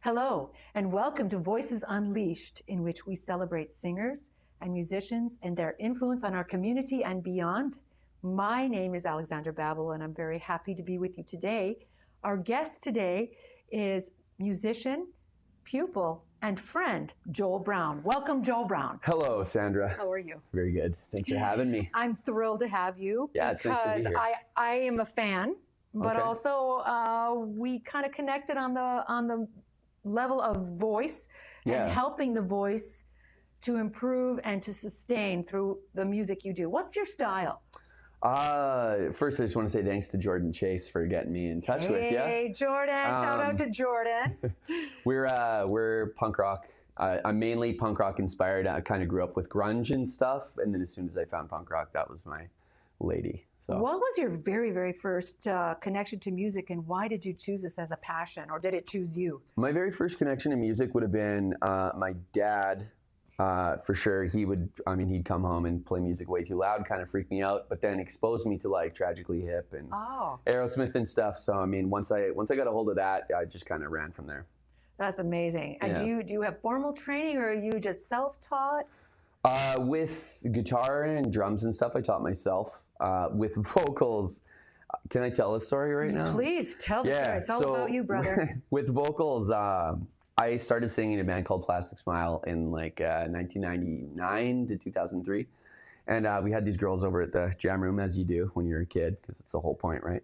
Hello, and welcome to Voices Unleashed, in which we celebrate singers and musicians and their influence on our community and beyond. My name is Alexandra Babbell, and I'm very happy to be with you today. Our guest today is musician, pupil, and friend, Joel Browne. Welcome, Joel Browne. Hello, Sandra. How are you? Very good. Thanks for having me. I'm thrilled to have you. Yeah, it's nice to be here. I am a fan, but Okay. also we kind of connected on the level of voice and helping the voice to improve and to sustain through the music you do. What's your style? First, I just want to say thanks to Jordan Chase for getting me in touch with you. Hey, Jordan! Shout out to Jordan. We're punk rock. I'm mainly punk rock inspired. I kind of grew up with grunge and stuff, and then as soon as I found punk rock, that was my lady. So, what was your very, very first connection to music, and why did you choose this as a passion, or did it choose you? My very first connection to music would have been my dad. For sure, he'd come home and play music way too loud, kind of freak me out, but then exposed me to like Tragically Hip and Aerosmith and stuff. So I mean, once I got a hold of that, I just kind of ran from there. That's amazing. And do you have formal training, or are you just self-taught? With guitar and drums and stuff, I taught myself. With vocals, can I tell a story right now? Please tell the story. It's all about you, brother. With vocals, I started singing in a band called Plastic Smile in like 1999 to 2003. And we had these girls over at the jam room, as you do when you're a kid, because it's the whole point, right?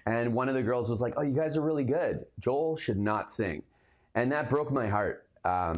And one of the girls was like, "Oh, you guys are really good. Joel should not sing." And that broke my heart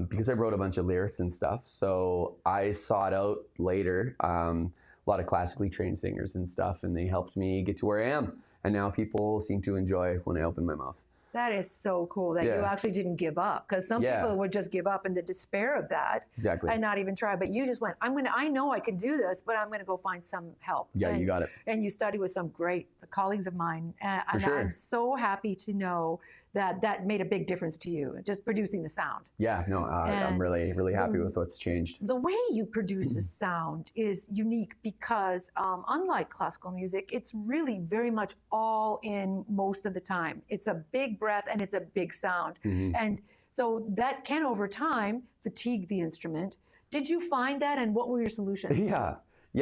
because I wrote a bunch of lyrics and stuff. So I sought out later a lot of classically trained singers and stuff, and they helped me get to where I am. And now people seem to enjoy when I open my mouth. That is so cool that you actually didn't give up, because some people would just give up in the despair of that and not even try. But you just went, I know I can do this, but I'm going to go find some help. Yeah, you got it. And you studied with some great colleagues of mine. And sure. I'm so happy to know that made a big difference to you, just producing the sound. Yeah, no, I'm really, really happy with what's changed. The way you produce a sound is unique because unlike classical music, it's really very much all in most of the time. It's a big breath and it's a big sound. And so that can over time fatigue the instrument. Did you find that, and what were your solutions? Yeah,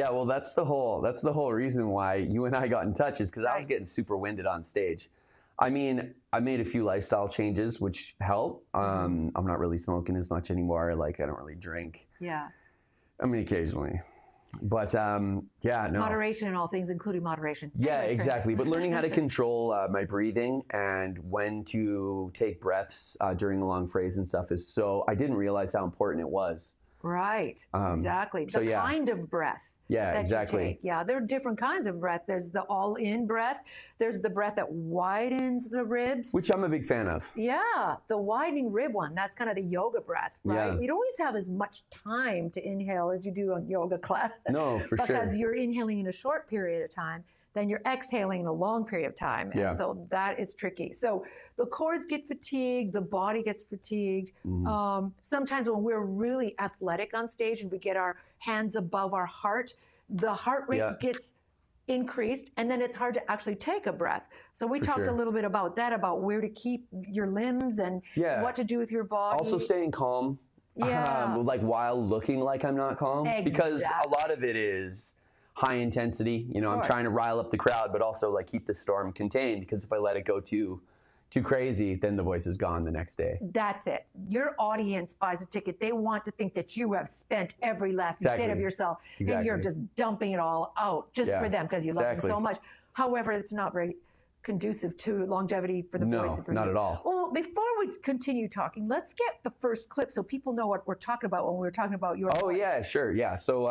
well, that's the whole reason why you and I got in touch, is because I was getting super winded on stage. I mean, I made a few lifestyle changes, which help. I'm not really smoking as much anymore. Like, I don't really drink. Yeah. I mean, occasionally. But, no. Moderation in all things, including moderation. Yeah, exactly. But learning how to control my breathing and when to take breaths during a long phrase and stuff I didn't realize how important it was. Right, exactly. The kind of breath. Yeah, exactly. Yeah, there are different kinds of breath. There's the all-in breath. There's the breath that widens the ribs. Which I'm a big fan of. Yeah, the widening rib one. That's kind of the yoga breath, right? Yeah. You don't always have as much time to inhale as you do on yoga class. No, for sure. Because you're inhaling in a short period of time, then you're exhaling in a long period of time. And so that is tricky. So the cords get fatigued, the body gets fatigued. Sometimes when we're really athletic on stage and we get our hands above our heart, the heart rate gets increased, and then it's hard to actually take a breath. So we talked a little bit about that, about where to keep your limbs and what to do with your body. Also staying calm. Like while looking like I'm not calm. Exactly. Because a lot of it is high intensity. You know, I'm trying to rile up the crowd, but also like keep the storm contained, because if I let it go too crazy, then the voice is gone the next day. That's it. Your audience buys a ticket. They want to think that you have spent every last bit of yourself, and you're just dumping it all out just for them because you love them so much. However, it's not very conducive to longevity for the voice. No, not at all. Well, before we continue talking, let's get the first clip so people know what we're talking about when we're talking about your voice. Yeah, sure. Yeah. So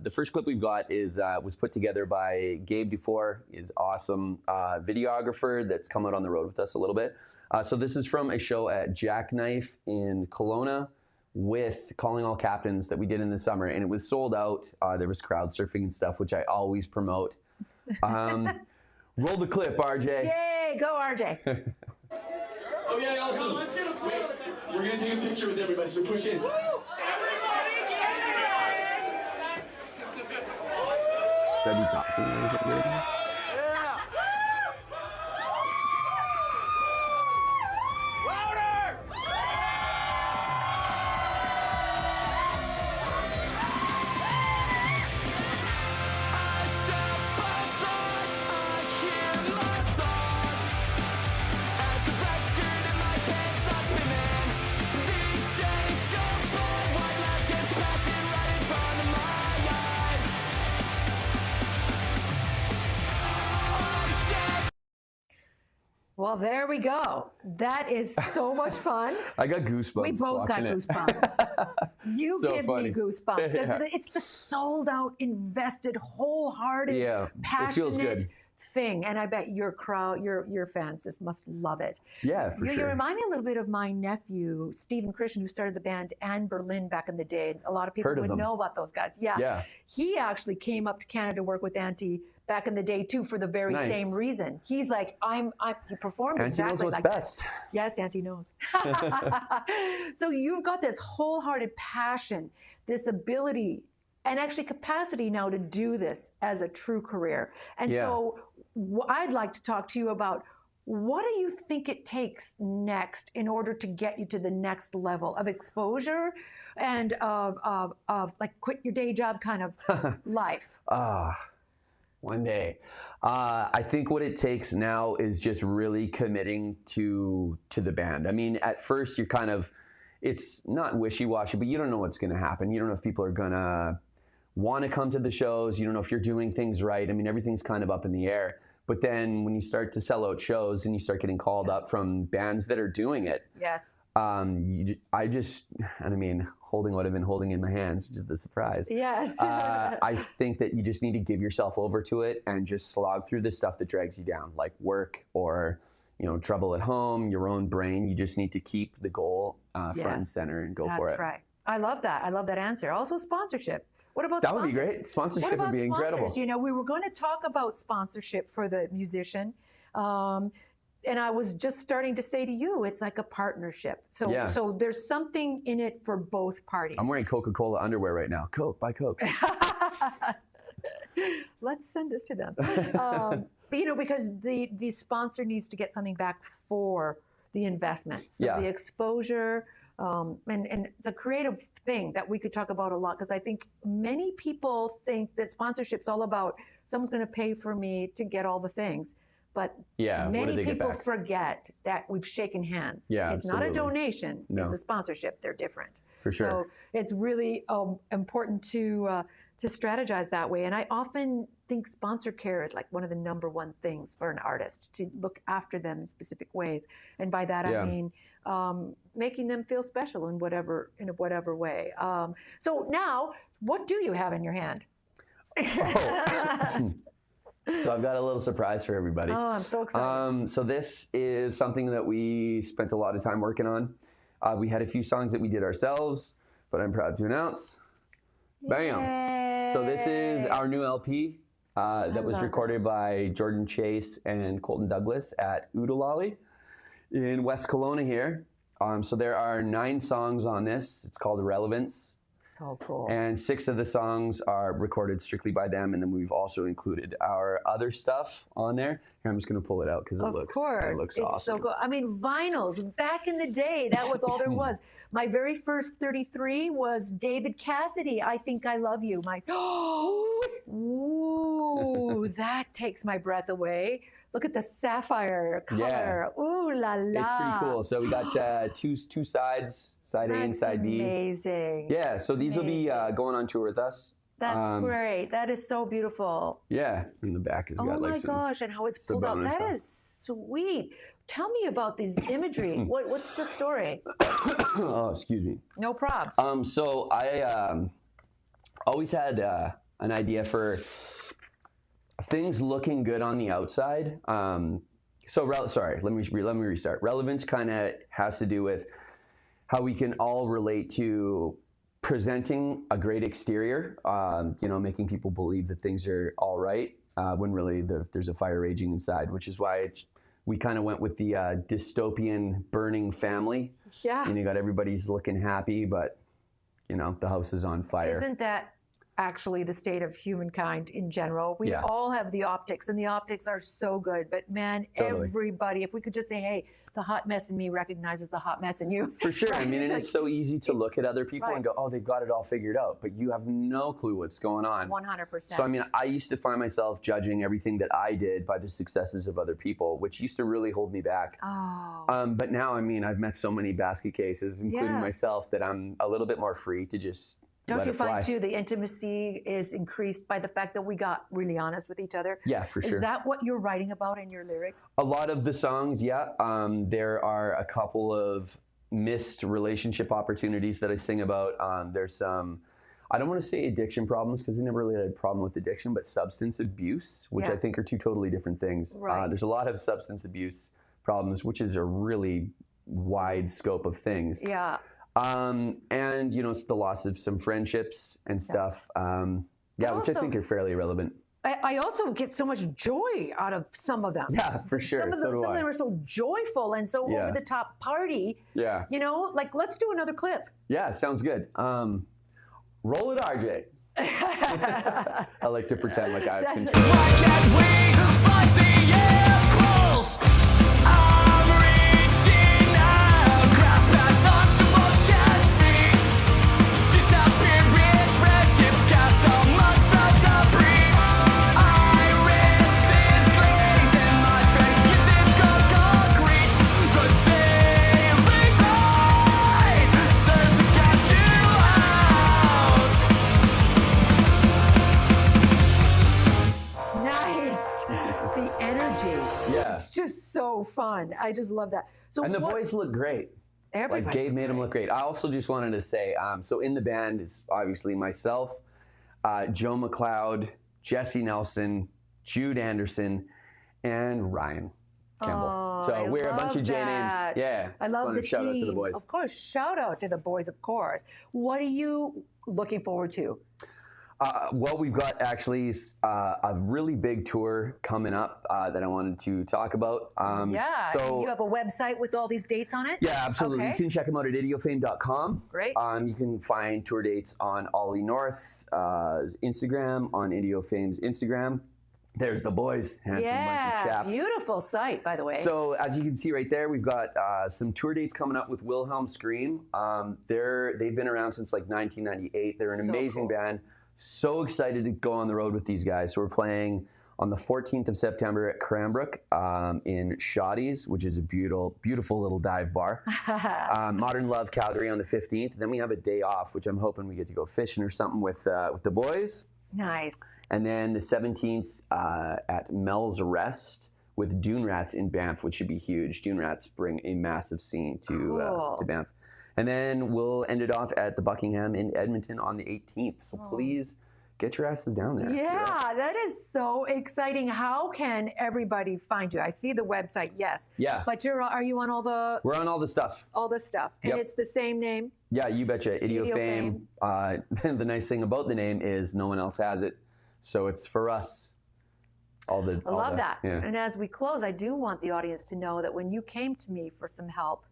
the first clip we've got was put together by Gabe Dufour, is awesome videographer that's come out on the road with us a little bit. So this is from a show at Jackknife in Kelowna with Calling All Captains that we did in the summer, and it was sold out. There was crowd surfing and stuff, which I always promote. Roll the clip, RJ. Yay, go RJ. Okay, awesome. Wait, we're going to take a picture with everybody, so push in. Everybody, Should I be talking a little bit right now? Louder! Well, there we go. That is so much fun. I got goosebumps. We both got goosebumps. You So give funny. me goosebumps because it's the sold out, invested, wholehearted, passionate it feels good. thing. And I bet your crowd, your fans just must love it. Yeah, for You sure. remind me a little bit of my nephew, Stephen Christian, who started the band Anne Berlin back in the day. A lot of people would know about those guys. Yeah. He actually came up to Canada to work with Auntie back in the day too for the very same reason. He's like, he performed Auntie exactly knows what's like best. that. Yes, Auntie knows. So you've got this wholehearted passion, this ability, and actually capacity now to do this as a true career. And so I'd like to talk to you about, what do you think it takes next in order to get you to the next level of exposure and of like quit your day job kind of life? One day. I think what it takes now is just really committing to the band. I mean, at first you're kind of, it's not wishy-washy, but you don't know what's going to happen. You don't know if people are going to want to come to the shows. You don't know if you're doing things right. I mean, everything's kind of up in the air. But then when you start to sell out shows and you start getting called up from bands that are doing it, holding what I've been holding in my hands, which is the surprise. Yes. I think that you just need to give yourself over to it and just slog through the stuff that drags you down, like work or, trouble at home, your own brain. You just need to keep the goal front and center and go for it. That's right. I love that. I love that answer. Also sponsorship. What about that sponsors? That would be great. Sponsorship would be incredible. We were going to talk about sponsorship for the musician. And I was just starting to say to you, it's like a partnership. So there's something in it for both parties. I'm wearing Coca-Cola underwear right now. Coke, buy Coke. Let's send this to them. Because the sponsor needs to get something back for the investment. So the exposure, and it's a creative thing that we could talk about a lot, because I think many people think that sponsorship's all about someone's going to pay for me to get all the things. But many people forget that we've shaken hands. It's not a donation. No. It's a sponsorship. They're different. For sure. So it's really important to strategize that way. And I often think sponsor care is like one of the number one things for an artist, to look after them in specific ways. And by that I mean making them feel special in whatever way. So now, what do you have in your hand? So I've got a little surprise for everybody. Oh, I'm so excited. So this is something that we spent a lot of time working on. We had a few songs that we did ourselves, but I'm proud to announce, bam! Yay. So this is our new LP that was recorded by Jordan Chase and Colton Douglas at Oodalolly in West Kelowna here. So there are 9 songs on this. It's called Relevance. So cool. And 6 of the songs are recorded strictly by them, and then we've also included our other stuff on there. Here, I'm just going to pull it out because it looks awesome. It's so cool. I mean, vinyls, back in the day, that was all there was. My very first 33 was David Cassidy, I Think I Love You. Ooh, that takes my breath away. Look at the sapphire color. Yeah. Ooh la la. It's pretty cool. So we got two sides, side A and side B. Amazing. Yeah, so these will be going on tour with us. That's great. That is so beautiful. Yeah, in the back has got like some. Oh my gosh, and how it's pulled out. That is sweet. Tell me about this imagery. What's the story? Oh, excuse me. No props. So I always had an idea for things looking good on the outside. Sorry, let me restart. Relevance kind of has to do with how we can all relate to presenting a great exterior, making people believe that things are all right when really there's a fire raging inside, which is why we kind of went with the dystopian burning family. Yeah. And you got everybody's looking happy, but the house is on fire. Isn't that actually the state of humankind in general? We all have the optics, and the optics are so good. But man, everybody, if we could just say, hey, the hot mess in me recognizes the hot mess in you. For sure. Right? I mean, and it's so easy to look at other people and go, oh, they've got it all figured out. But you have no clue what's going on. 100%. So, I mean, I used to find myself judging everything that I did by the successes of other people, which used to really hold me back. Oh. But now, I mean, I've met so many basket cases, including myself, that I'm a little bit more free to just Don't let you it fly. find too the intimacy is increased by the fact that we got really honest with each other? Yeah, for sure. Is that what you're writing about in your lyrics? A lot of the songs, yeah. There are a couple of missed relationship opportunities that I sing about. There's some, I don't want to say addiction problems because I never really had a problem with addiction, but substance abuse, which I think are two totally different things. Right. There's a lot of substance abuse problems, which is a really wide scope of things. Yeah. And, you know, it's the loss of some friendships and stuff. Which I think are fairly relevant. I also get so much joy out of some of them. Yeah, for sure. Some of them are so joyful and so over the top party. Yeah. You know, like let's do another clip. Yeah, sounds good. Roll it, RJ. I like to pretend like I have control. Why can't we fight the impulse? I'm reaching out, grasp at thoughts that won't catch me. Disappearing friendships cast amongst the debris. Iris is glazed and my face kisses cold concrete. The daily light serves to cast you out. Nice. The energy. Yeah. It's just so fun. I just love that. So And the boys look great. Everybody. Like Gabe made them look great. I also just wanted to say, so in the band is obviously myself, Joe McLeod, Jesse Nelson, Jude Anderson, and Ryan Campbell. So we're a bunch of J names. Yeah. I love the shout team. out to the boys. Of course, shout out to the boys, of course. What are you looking forward to? Well, we've got actually a really big tour coming up that I wanted to talk about. So you have a website with all these dates on it? Yeah, absolutely. Okay. You can check them out at idiofame.com. Great. You can find tour dates on Ollie North's Instagram, on Idiofame's Instagram. There's the boys, handsome bunch of chaps. Beautiful site, by the way. So as you can see right there, we've got some tour dates coming up with Wilhelm Scream. They've been around since like 1998. They're an amazing band. So excited to go on the road with these guys. So we're playing on the 14th of September at Cranbrook in Shotty's, which is a beautiful little dive bar. Modern Love Calgary on the 15th. Then we have a day off, which I'm hoping we get to go fishing or something with the boys. Nice. And then the 17th at Mel's Rest with Dune Rats in Banff, which should be huge. Dune Rats bring a massive scene to Banff. And then we'll end it off at the Buckingham in Edmonton on the 18th. So please get your asses down there. Yeah, that is so exciting. How can everybody find you? I see the website, yes. Yeah. But are you on all the... We're on all the stuff. All the stuff. And it's the same name? Yeah, you betcha. Idiofame. The nice thing about the name is no one else has it. So it's for us. I love that. Yeah. And as we close, I do want the audience to know that when you came to me for some help,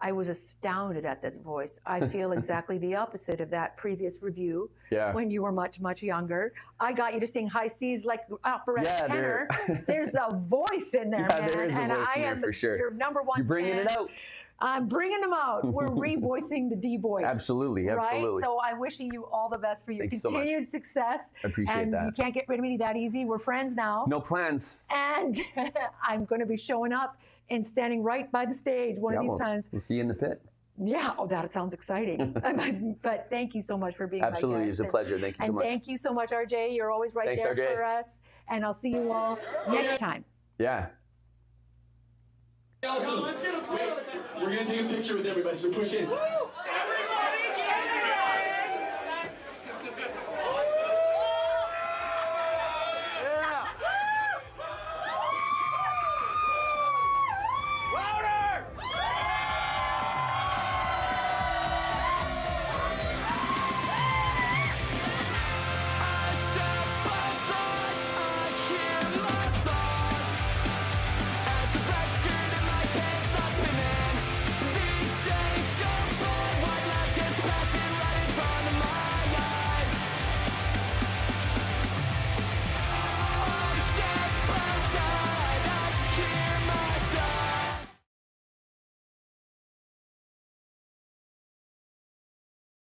I was astounded at this voice. I feel exactly the opposite of that previous review when you were much, much younger. I got you to sing high C's like opera tenor. There's a voice in there, man. There is a voice in there for sure. Your number one You're bringing fan. it out. I'm bringing them out. We're revoicing the D voice. Absolutely. Right? So I'm wishing you all the best for your continued success. I appreciate that. You can't get rid of me that easy. We're friends now. No plans. And I'm going to be showing up and standing right by the stage one of these times. We'll see you in the pit. Yeah. Oh, that sounds exciting. But thank you so much for being Absolutely. my guest. It's a pleasure. Thank you so much. And thank you so much, RJ. You're always right there RJ. for us. And I'll see you all next time. Yeah. Awesome. Wait, we're going to take a picture with everybody, so push in.